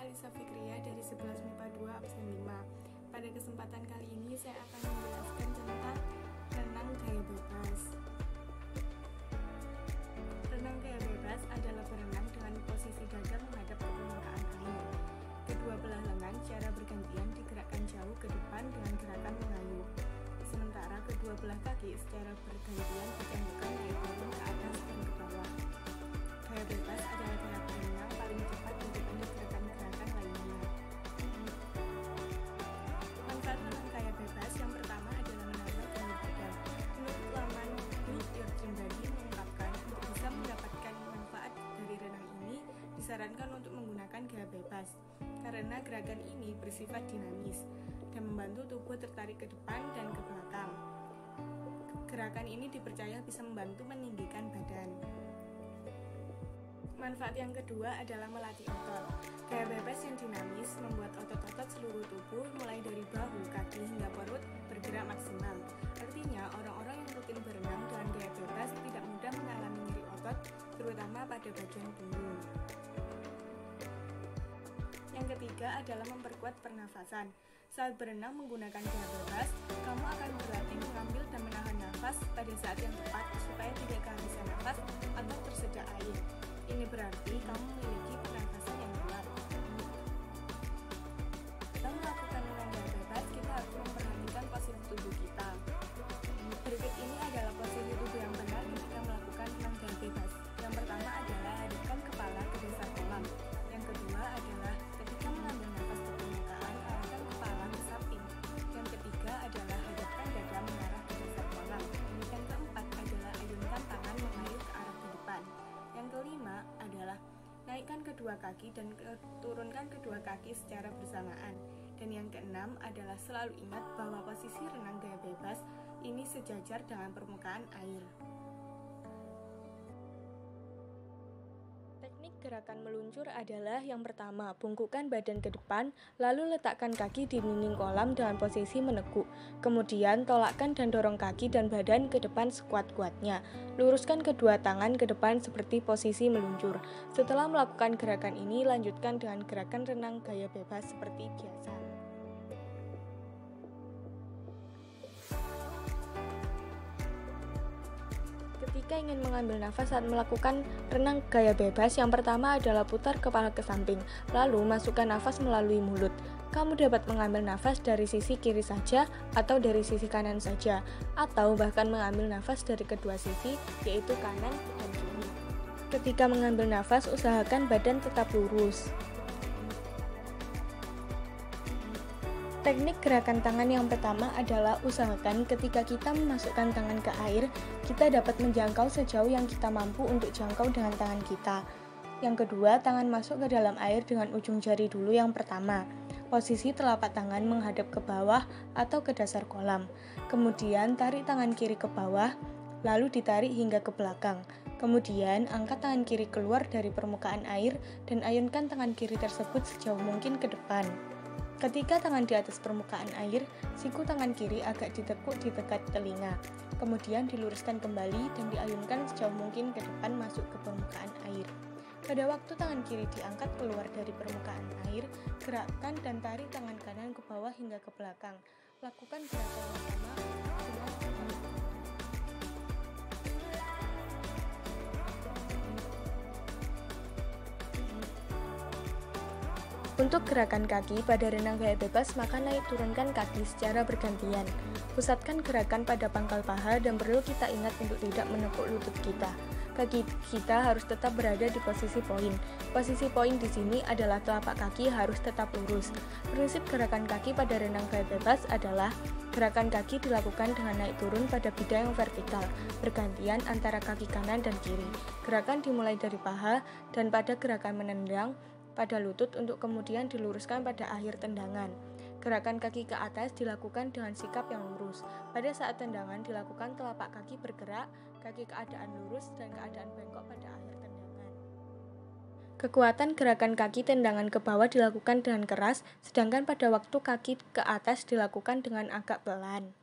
Alisa Fikria dari 11 MIPA 2 absen 5. Pada kesempatan kali ini saya akan menjelaskan tentang renang gaya bebas. Renang gaya bebas adalah berenang dengan posisi dada menghadap ke permukaan air. Kedua belah lengan secara bergantian digerakkan jauh ke depan dengan gerakan mengayuh. Sementara kedua belah kaki secara bergantian ditembakkan dari turun ke atas dan ke bawah. Gaya bebas adalah gerakan renang paling cepat dibanding gerakan-gerakan lainnya. Manfaat renang gaya bebas yang pertama adalah menambah tinggi badan. Menurut laman Build Your Dream Body mengungkapkan, untuk bisa mendapatkan manfaat dari renang ini, disarankan untuk menggunakan gaya bebas, karena gerakan ini bersifat dinamis dan membantu tubuh tertarik ke depan dan ke belakang. Gerakan ini dipercaya bisa membantu meninggikan badan. Manfaat yang kedua adalah melatih otot. Gaya bebas yang dinamis membuat otot-otot seluruh tubuh mulai dari bahu, kaki, hingga perut bergerak maksimal. Artinya, orang-orang yang rutin berenang dengan gaya bebas tidak mudah mengalami nyeri otot, terutama pada bagian punggung. Yang ketiga adalah memperkuat pernafasan. Saat berenang menggunakan gaya bebas, kamu akan berlatih mengambil dan menahan nafas pada saat yang tepat supaya tidak kehabisan nafas atau tersedak air. Ini berarti kamu memiliki pernafasan yang kuat. Dalam melakukan renang gaya bebas, kita harus memperhatikan posisi tubuh kita. Berikut ini adalah posisi tubuh yang benar ketika melakukan renang gaya bebas. Yang pertama adalah hadapkan kepala ke dasar kolam. Yang kedua adalah ketika mengambil nafas ke permukaan, arahkan kepala ke samping. Yang ketiga adalah hadapkan dada mengarah ke dasar kolam. Yang keempat adalah ayunkan tangan mengayuh ke arah ke depan. Yang kelima adalah naikkan kedua kaki dan turunkan kedua kaki secara bersamaan. Dan yang keenam adalah selalu ingat bahwa posisi renang gaya bebas ini sejajar dengan permukaan air. Teknik gerakan meluncur adalah yang pertama, bungkukkan badan ke depan, lalu letakkan kaki di dinding kolam dengan posisi menekuk. Kemudian tolakkan dan dorong kaki dan badan ke depan sekuat-kuatnya. Luruskan kedua tangan ke depan seperti posisi meluncur. Setelah melakukan gerakan ini, lanjutkan dengan gerakan renang gaya bebas seperti biasa. Ketika ingin mengambil nafas saat melakukan renang gaya bebas, yang pertama adalah putar kepala ke samping, lalu masukkan nafas melalui mulut. Kamu dapat mengambil nafas dari sisi kiri saja atau dari sisi kanan saja, atau bahkan mengambil nafas dari kedua sisi, yaitu kanan dan kiri. Ketika mengambil nafas, usahakan badan tetap lurus. Teknik gerakan tangan yang pertama adalah usahakan ketika kita memasukkan tangan ke air, kita dapat menjangkau sejauh yang kita mampu untuk jangkau dengan tangan kita. Yang kedua, tangan masuk ke dalam air dengan ujung jari dulu yang pertama. Posisi telapak tangan menghadap ke bawah atau ke dasar kolam. Kemudian tarik tangan kiri ke bawah, lalu ditarik hingga ke belakang. Kemudian angkat tangan kiri keluar dari permukaan air dan ayunkan tangan kiri tersebut sejauh mungkin ke depan. Ketika tangan di atas permukaan air, siku tangan kiri agak ditekuk di dekat telinga. Kemudian diluruskan kembali dan diayunkan sejauh mungkin ke depan masuk ke permukaan air. Pada waktu tangan kiri diangkat keluar dari permukaan air, gerakkan dan tarik tangan kanan ke bawah hingga ke belakang. Lakukan gerakan yang sama dengan Untuk gerakan kaki pada renang gaya bebas, maka naik turunkan kaki secara bergantian. Pusatkan gerakan pada pangkal paha dan perlu kita ingat untuk tidak menekuk lutut kita. Kaki kita harus tetap berada di posisi poin. Posisi poin di sini adalah telapak kaki harus tetap lurus. Prinsip gerakan kaki pada renang gaya bebas adalah gerakan kaki dilakukan dengan naik turun pada bidang yang vertikal, bergantian antara kaki kanan dan kiri. Gerakan dimulai dari paha dan pada gerakan menendang pada lutut untuk kemudian diluruskan pada akhir tendangan. Gerakan kaki ke atas dilakukan dengan sikap yang lurus. Pada saat tendangan dilakukan telapak kaki bergerak, kaki keadaan lurus dan keadaan bengkok pada akhir tendangan. Kekuatan gerakan kaki tendangan ke bawah dilakukan dengan keras, sedangkan pada waktu kaki ke atas dilakukan dengan agak pelan.